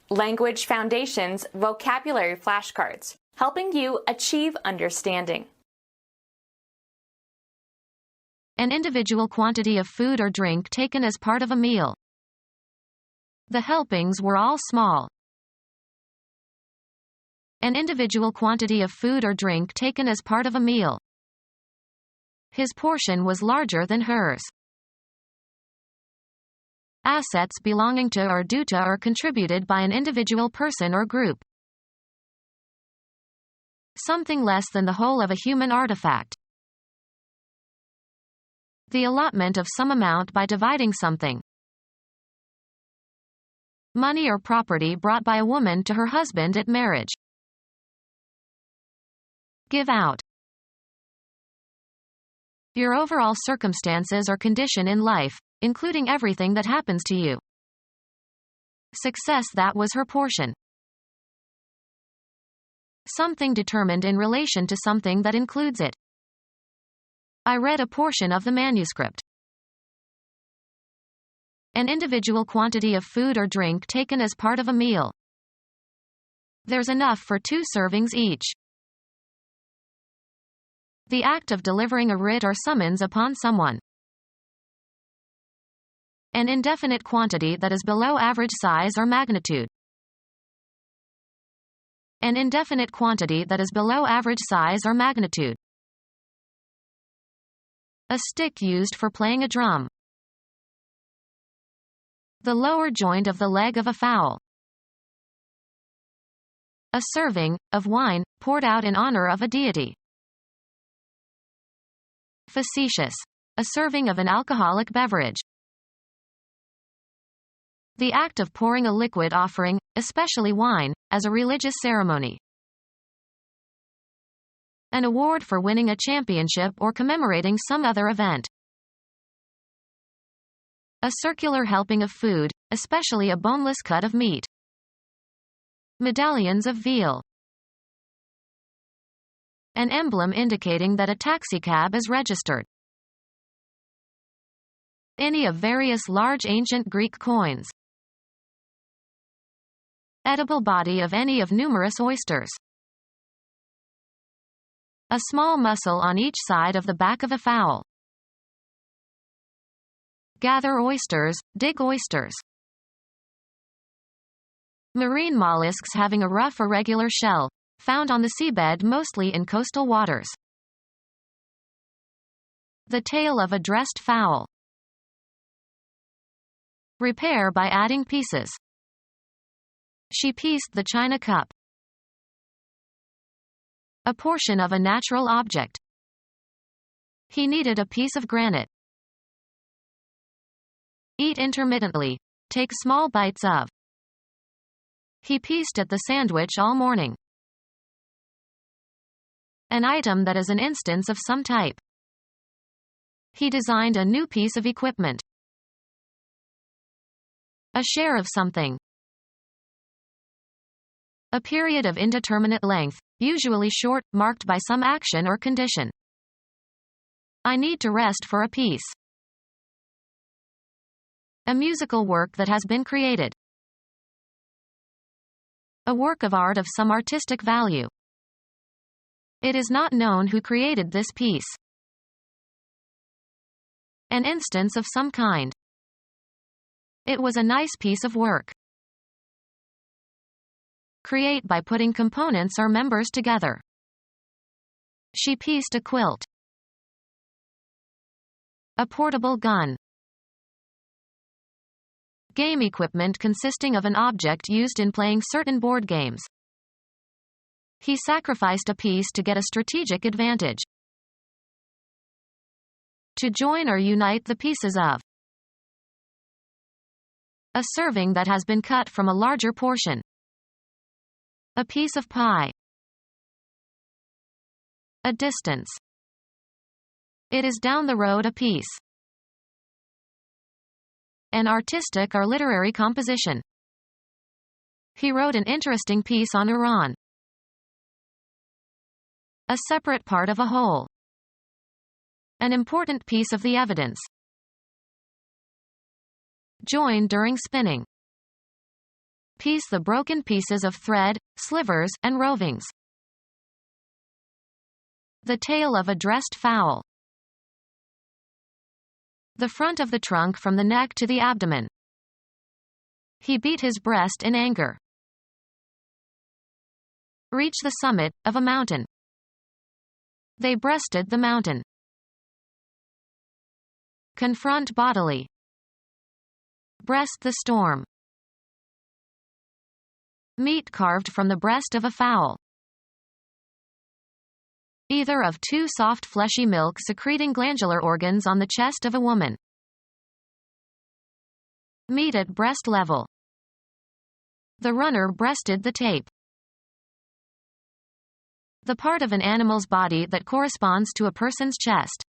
Language Foundations Vocabulary Flashcards, helping you achieve understanding. An individual quantity of food or drink taken as part of a meal. The helpings were all small. An individual quantity of food or drink taken as part of a meal. His portion was larger than hers. Assets belonging to or due to or contributed by an individual person or group. Something less than the whole of a human artifact. The allotment of some amount by dividing something. Money or property brought by a woman to her husband at marriage. Give out. Your overall circumstances or condition in life, including everything that happens to you. Success that was her portion. Something determined in relation to something that includes it. I read a portion of the manuscript. An individual quantity of food or drink taken as part of a meal. There's enough for 2 servings each. The act of delivering a writ or summons upon someone. An indefinite quantity that is below average size or magnitude. An indefinite quantity that is below average size or magnitude. A stick used for playing a drum. The lower joint of the leg of a fowl. A serving of wine, poured out in honor of a deity. Facetious. A serving of an alcoholic beverage. The act of pouring a liquid offering, especially wine, as a religious ceremony. An award for winning a championship or commemorating some other event. A circular helping of food, especially a boneless cut of meat. Medallions of veal. An emblem indicating that a taxicab is registered. Any of various large ancient Greek coins. Edible body of any of numerous oysters. A small muscle on each side of the back of a fowl. Gather oysters, dig oysters. Marine mollusks having a rough irregular shell, found on the seabed mostly in coastal waters. The tail of a dressed fowl. Repair by adding pieces. She pieced the china cup. A portion of a natural object. He needed a piece of granite. Eat intermittently. Take small bites of. He pieced at the sandwich all morning. An item that is an instance of some type. He designed a new piece of equipment. A share of something. A period of indeterminate length, usually short, marked by some action or condition. I need to rest for a piece. A musical work that has been created. A work of art of some artistic value. It is not known who created this piece. An instance of some kind. It was a nice piece of work. Create by putting components or members together. She pieced a quilt. A portable gun. Game equipment consisting of an object used in playing certain board games. He sacrificed a piece to get a strategic advantage. To join or unite the pieces of. A serving that has been cut from a larger portion. A piece of pie. A distance. It is down the road a piece. An artistic or literary composition. He wrote an interesting piece on Iran. A separate part of a whole. An important piece of the evidence. Join during spinning. Piece the broken pieces of thread, slivers, and rovings. The tail of a dressed fowl. The front of the trunk from the neck to the abdomen. He beat his breast in anger. Reach the summit of a mountain. They breasted the mountain. Confront bodily. Breast the storm. Meat carved from the breast of a fowl. Either of two soft fleshy milk secreting glandular organs on the chest of a woman. Meat at breast level. The runner breasted the tape. The part of an animal's body that corresponds to a person's chest.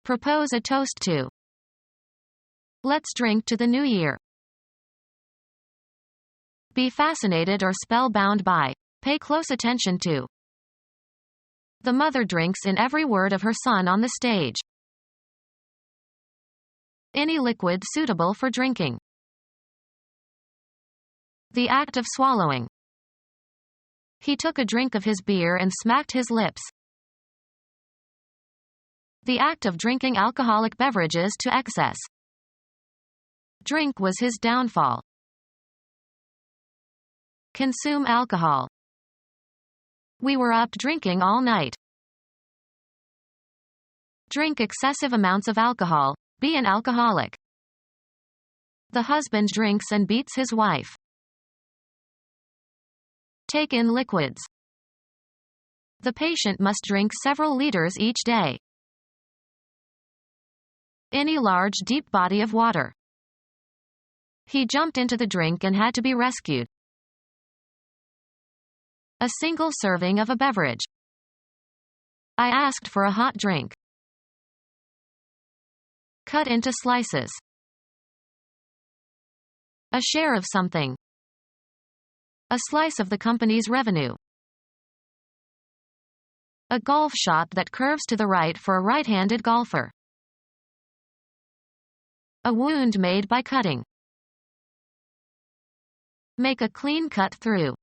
Propose a toast to. Let's drink to the new year. Be fascinated or spellbound by. Pay close attention to. The mother drinks in every word of her son on the stage. Any liquid suitable for drinking. The act of swallowing. He took a drink of his beer and smacked his lips. The act of drinking alcoholic beverages to excess. Drink was his downfall. Consume alcohol. We were up drinking all night. Drink excessive amounts of alcohol. Be an alcoholic. The husband drinks and beats his wife. Take in liquids. The patient must drink several liters each day. Any large deep body of water. He jumped into the drink and had to be rescued. A single serving of a beverage. I asked for a hot drink. Cut into slices. A share of something. A slice of the company's revenue. A golf shot that curves to the right for a right-handed golfer. A wound made by cutting. Make a clean cut through.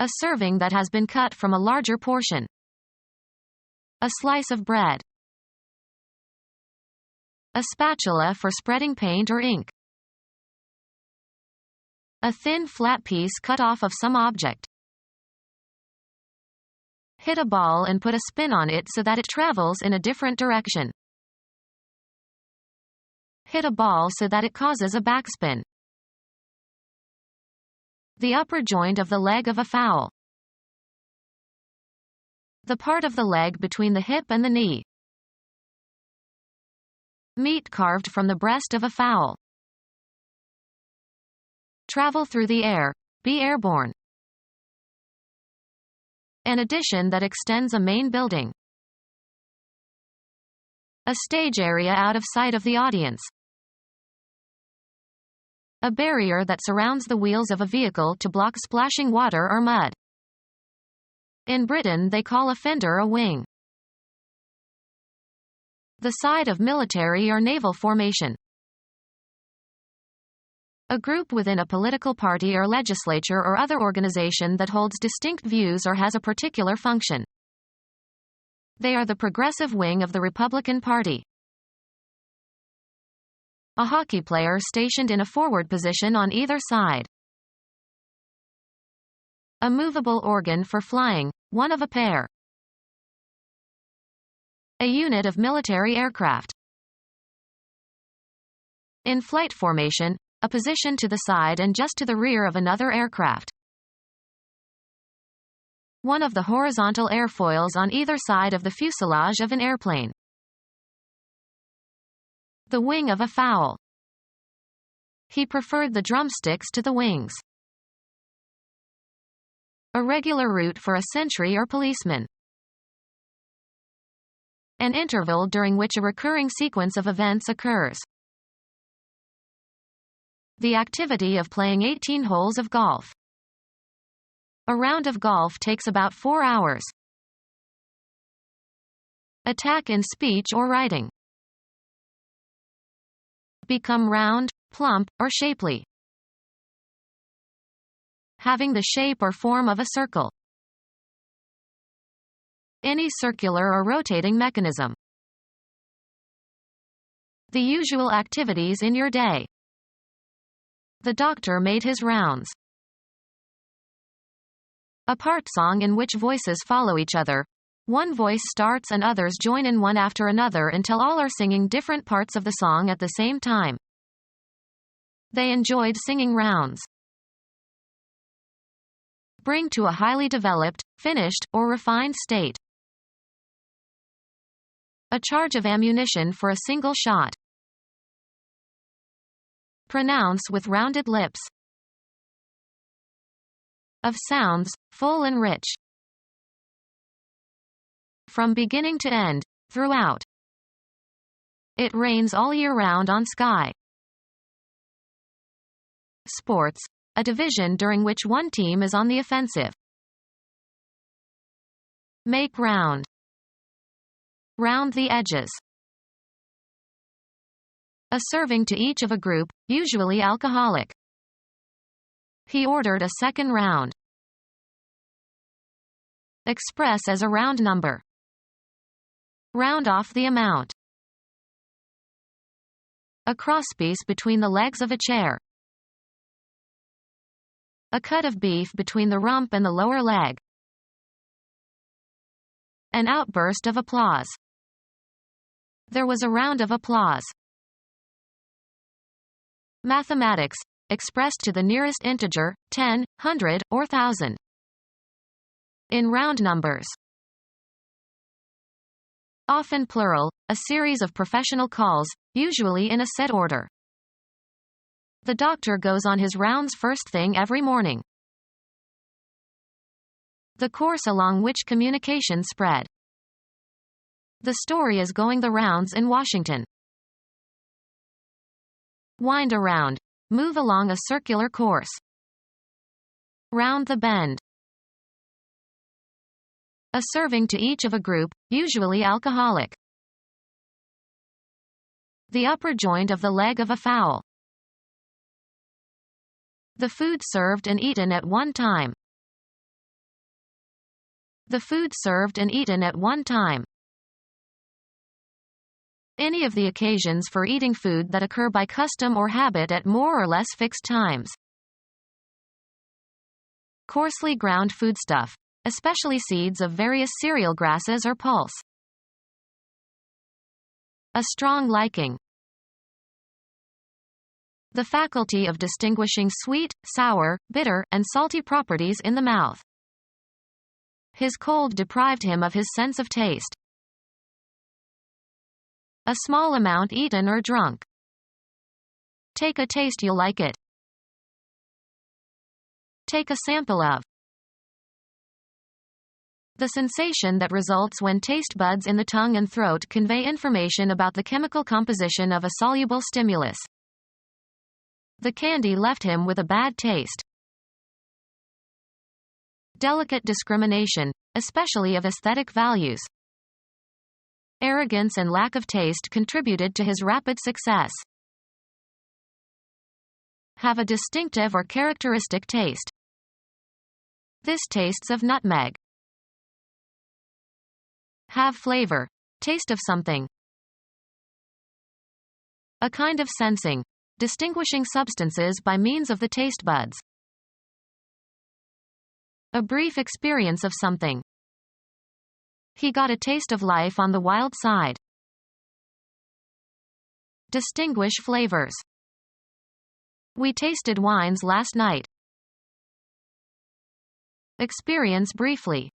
A serving that has been cut from a larger portion. A slice of bread. A spatula for spreading paint or ink. A thin flat piece cut off of some object. Hit a ball and put a spin on it so that it travels in a different direction. Hit a ball so that it causes a backspin. The upper joint of the leg of a fowl. The part of the leg between the hip and the knee. Meat carved from the breast of a fowl. Travel through the air. Be airborne. An addition that extends a main building. A stage area out of sight of the audience. A barrier that surrounds the wheels of a vehicle to block splashing water or mud. In Britain they call a fender a wing. The side of military or naval formation. A group within a political party or legislature or other organization that holds distinct views or has a particular function. They are the progressive wing of the Republican Party. A hockey player stationed in a forward position on either side. A movable organ for flying, one of a pair. A unit of military aircraft. In flight formation, a position to the side and just to the rear of another aircraft. One of the horizontal airfoils on either side of the fuselage of an airplane. The wing of a fowl. He preferred the drumsticks to the wings. A regular route for a sentry or policeman. An interval during which a recurring sequence of events occurs. The activity of playing 18 holes of golf. A round of golf takes about 4 hours. Attack in speech or writing. Become round, plump, or shapely. Having the shape or form of a circle. Any circular or rotating mechanism. The usual activities in your day. The doctor made his rounds. A part song in which voices follow each other. One voice starts and others join in one after another until all are singing different parts of the song at the same time. They enjoyed singing rounds. Bring to a highly developed, finished, or refined state. A charge of ammunition for a single shot. Pronounce with rounded lips. Of sounds, full and rich. From beginning to end, throughout. It rains all year round on sky. Sports, a division during which one team is on the offensive. Make round. Round the edges. A serving to each of a group, usually alcoholic. He ordered a second round. Express as a round number. Round off the amount. A crosspiece between the legs of a chair. A cut of beef between the rump and the lower leg. An outburst of applause. There was a round of applause. Mathematics, expressed to the nearest integer, 10, 100, or 1,000. In round numbers. Often plural, a series of professional calls, usually in a set order. The doctor goes on his rounds first thing every morning. The course along which communication spread. The story is going the rounds in Washington. Wind around. Move along a circular course. Round the bend. A serving to each of a group, usually alcoholic. The upper joint of the leg of a fowl. The food served and eaten at one time. The food served and eaten at one time. Any of the occasions for eating food that occur by custom or habit at more or less fixed times. Coarsely ground foodstuff, especially seeds of various cereal grasses or pulse. A strong liking. The faculty of distinguishing sweet, sour, bitter, and salty properties in the mouth. His cold deprived him of his sense of taste. A small amount eaten or drunk. Take a taste, you'll like it. Take a sample of. The sensation that results when taste buds in the tongue and throat convey information about the chemical composition of a soluble stimulus. The candy left him with a bad taste. Delicate discrimination, especially of aesthetic values. Arrogance and lack of taste contributed to his rapid success. Have a distinctive or characteristic taste. This tastes of nutmeg. Have flavor. Taste of something. A kind of sensing. Distinguishing substances by means of the taste buds. A brief experience of something. He got a taste of life on the wild side. Distinguish flavors. We tasted wines last night. Experience briefly.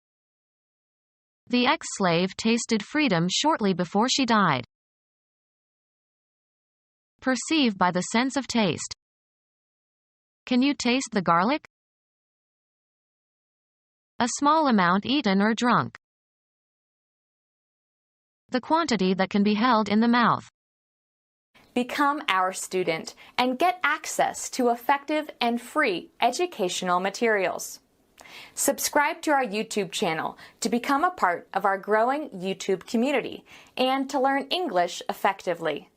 The ex-slave tasted freedom shortly before she died. Perceive by the sense of taste. Can you taste the garlic? A small amount eaten or drunk. The quantity that can be held in the mouth. Become our student and get access to effective and free educational materials. Subscribe to our YouTube channel to become a part of our growing YouTube community and to learn English effectively.